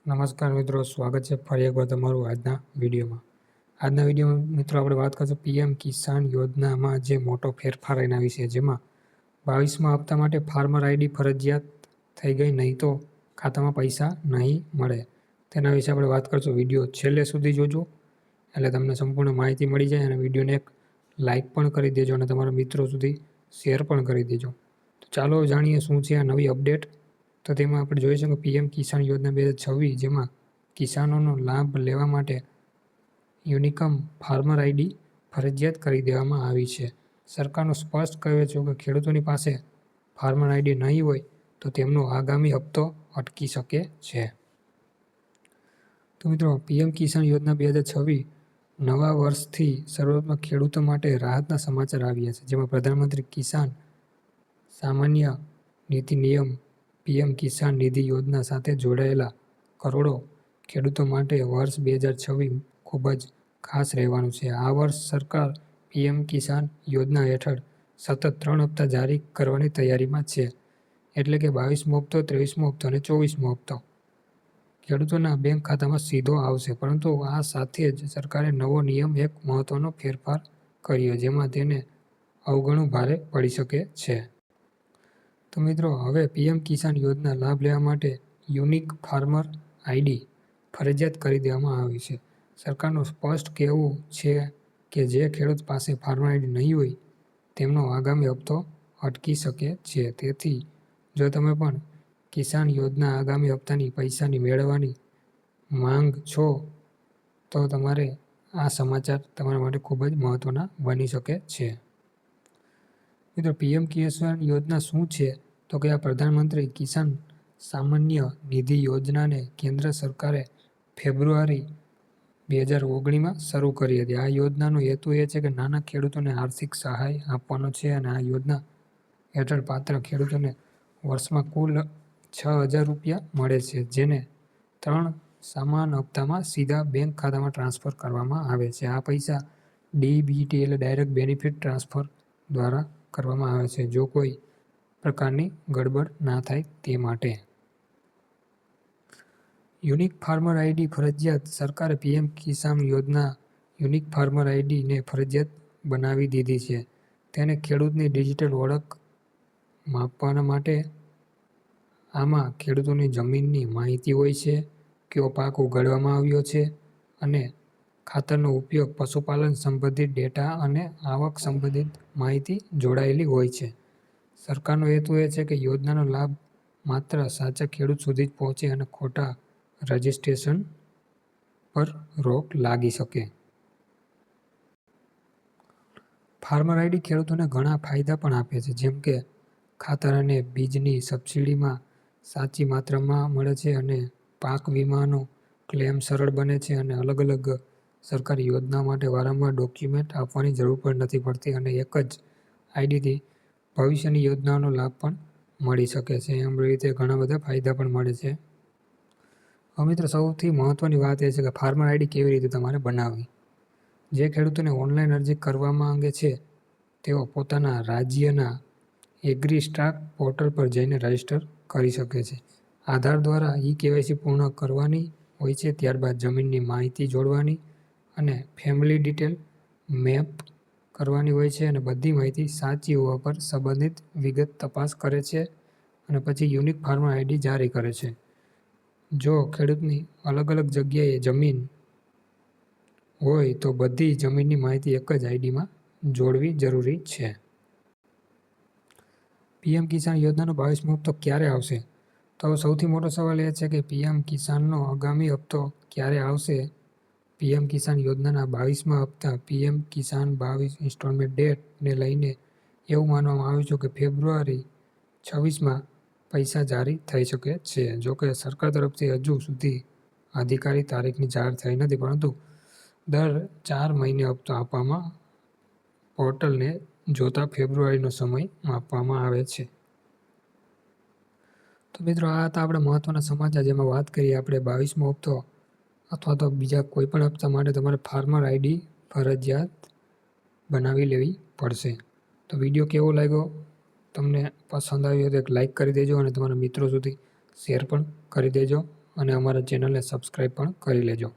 નમસ્કાર મિત્રો, સ્વાગત છે ફરી એકવાર તમારું આજના વિડીયોમાં મિત્રો આપણે વાત કરીશું પીએમ કિસાન યોજનામાં જે મોટો ફેરફાર એના વિશે, જેમાં 22મા હપ્તા માટે ફાર્મર આઈડી ફરજિયાત થઈ ગઈ, નહીં તો ખાતામાં પૈસા નહીં મળે. તેના વિશે આપણે વાત કરીશું. વિડીયો છેલ્લે સુધી જોજો એટલે તમને સંપૂર્ણ માહિતી મળી જાય, અને વિડીયોને એક લાઇક પણ કરી દેજો અને તમારા મિત્રો સુધી શેર પણ કરી દેજો. તો ચાલો જાણીએ શું છે આ નવી અપડેટ. તો તેમાં આપણે જોઈશું કે પીએમ કિસાન યોજના 2026, જેમાં કિસાનોનો લાભ લેવા માટે યુનિકમ ફાર્મર આઈડી ફરજિયાત કરી દેવામાં આવી છે. સરકારનું સ્પષ્ટ કહે છે કે ખેડૂતોની પાસે ફાર્મર આઈડી નહીં હોય તો તેમનો આગામી હપ્તો અટકી શકે છે. તો મિત્રો, પીએમ કિસાન યોજના 2026 નવા વર્ષથી શરૂઆતમાં ખેડૂતો માટે રાહતના સમાચાર આવ્યા છે, જેમાં પ્રધાનમંત્રી કિસાન સામાન્ય નીતિ નિયમ પીએમ કિસાન નિધિ યોજના સાથે જોડાયેલા કરોડો ખેડૂતો માટે વર્ષ 2026 ખૂબ જ ખાસ રહેવાનું છે. આ વર્ષ સરકાર પીએમ કિસાન યોજના હેઠળ સતત 3 હપ્તા જારી કરવાની તૈયારીમાં છે, એટલે કે 22મો હપ્તો, 23મો હપ્તો અને 24મો હપ્તો ખેડૂતોના બેંક ખાતામાં સીધો આવશે. પરંતુ આ સાથે જ સરકારે નવો નિયમ એક મહત્વનો ફેરફાર કર્યો, જેમાં તેને અવગણવું ભારે પડી શકે છે. તો મિત્રો, હવે પીએમ કિસાન યોજના લાભ લેવા માટે યુનિક ફાર્મર આઈડી ફરજિયાત કરી દેવામાં આવી છે. સરકારનું સ્પષ્ટ કહેવું છે કે જે ખેડૂત પાસે ફાર્મર આઈડી નહીં હોય તેમનો આગામી હપ્તો અટકી શકે છે. તેથી જો તમે પણ કિસાન યોજના આગામી હપ્તાની પૈસાની મેળવવાની માંગ છો તો તમારે આ સમાચાર તમારા માટે ખૂબ જ મહત્વના બની શકે છે. મિત્રો, પીએમ કિસાન યોજના શું છે? તો કે આ પ્રધાનમંત્રી કિસાન સામાન્ય નિધિ યોજનાને કેન્દ્ર સરકારે ફેબ્રુઆરી 2019માં શરૂ કરી હતી. આ યોજનાનો હેતુ એ છે કે નાના ખેડૂતોને આર્થિક સહાય આપવાનો છે, અને આ યોજના હેઠળ પાત્ર ખેડૂતોને વર્ષમાં કુલ ₹6000 મળે છે, જેને 3 સમાન હપ્તામાં સીધા બેંક ખાતામાં ટ્રાન્સફર કરવામાં આવે છે. આ પૈસા ડીબીટી એટલે ડાયરેક્ટ બેનિફિટ ટ્રાન્સફર દ્વારા કરવામાં આવે છે, જો કોઈ પ્રકારની ગડબડ ના થાય તે માટે. યુનિક ફાર્મર આઈડી ફરજિયાત. સરકારે પીએમ કિસાન યોજના યુનિક ફાર્મર આઈડીને ફરજિયાત બનાવી દીધી છે. તેને ખેડૂતની ડિજિટલ ઓળખ માપવા માટે આમાં ખેડૂતોની જમીનની માહિતી હોય છે, કયો પાક ઉગાડવામાં આવ્યો છે અને ખાતરનો ઉપયોગ, પશુપાલન સંબંધિત ડેટા અને આવક સંબંધિત માહિતી જોડાયેલી હોય છે. સરકારનો હેતુ એ છે કે યોજનાનો લાભ માત્ર સાચા ખેડૂત સુધી જ પહોંચે અને ખોટા રજિસ્ટ્રેશન પર રોક લાગી શકે. ફાર્મર આઈડી ખેડૂતોને ઘણા ફાયદા પણ આપે છે, જેમ કે ખાતર અને બીજની સબસિડીમાં સાચી માત્રામાં મળે છે, અને પાક વીમાનો ક્લેમ સરળ બને છે, અને અલગ સરકારી યોજના માટે વારંવાર ડોક્યુમેન્ટ આપવાની જરૂર પણ નથી પડતી, અને એક જ આઈડીથી ભવિષ્યની યોજનાઓનો લાભ પણ મળી શકે છે. એમ રીતે ઘણા બધા ફાયદા પણ મળે છે. હવે મિત્રો, સૌથી મહત્વની વાત એ છે કે ફાર્મર આઈડી કેવી રીતે તમારે બનાવવી. જે ખેડૂતોને ઓનલાઈન અરજી કરવા માંગે છે તેઓ પોતાના રાજ્યના એગ્રીસ્ટાક પોર્ટલ પર જઈને રજીસ્ટર કરી શકે છે. આધાર દ્વારા કેવાયસી પૂર્ણ કરવાની હોય છે, ત્યારબાદ જમીનની માહિતી જોડવાની અને ફેમિલી ડિટેલ મેપ કરવાની હોય છે, અને બધી માહિતી સાચી હોવા પર સંબંધિત વિગત તપાસ કરે છે, અને પછી યુનિક ફાર્મર આઈડી જારી કરે છે. જો ખેડૂતની અલગ જગ્યાએ જમીન હોય તો બધી જમીનની માહિતી એક જ આઈડીમાં જોડવી જરૂરી છે. પીએમ કિસાન યોજનાનો 22મો હપ્તો ક્યારે આવશે? તો સૌથી મોટો સવાલ એ છે કે પીએમ કિસાનનો આગામી હપ્તો ક્યારે આવશે. પીએમ કિસાન યોજનાના 22મા હપ્તા પીએમ કિસાન 22 ઇન્સ્ટોલમેન્ટ ડેટને લઈને એવું માનવામાં આવ્યું છે કે ફેબ્રુઆરી 26માં પૈસા જારી થઈ શકે છે. જોકે સરકાર તરફથી હજુ સુધી અધિકારી તારીખની જાહેર થઈ નથી, પરંતુ દર 4 મહિને હપ્તો આપવામાં પોર્ટલને જોતા ફેબ્રુઆરીનો સમય માપવામાં આવે છે. તો મિત્રો, આ હતા આપણા મહત્વના સમાચાર, જેમાં વાત કરીએ આપણે 22મો હપ્તો અથવા તો બીજા કોઈ પણ હપ્તા માટે તમારે ફાર્મર આઈડી ફરજિયાત બનાવી લેવી પડશે. તો વિડીયો કેવો લાગ્યો? તમને પસંદ આવ્યો તો એક લાઇક કરી દેજો, અને તમારા મિત્રો સુધી શેર પણ કરી દેજો. અને અમારા ચેનલને સબસ્ક્રાઈબ પણ કરી લેજો.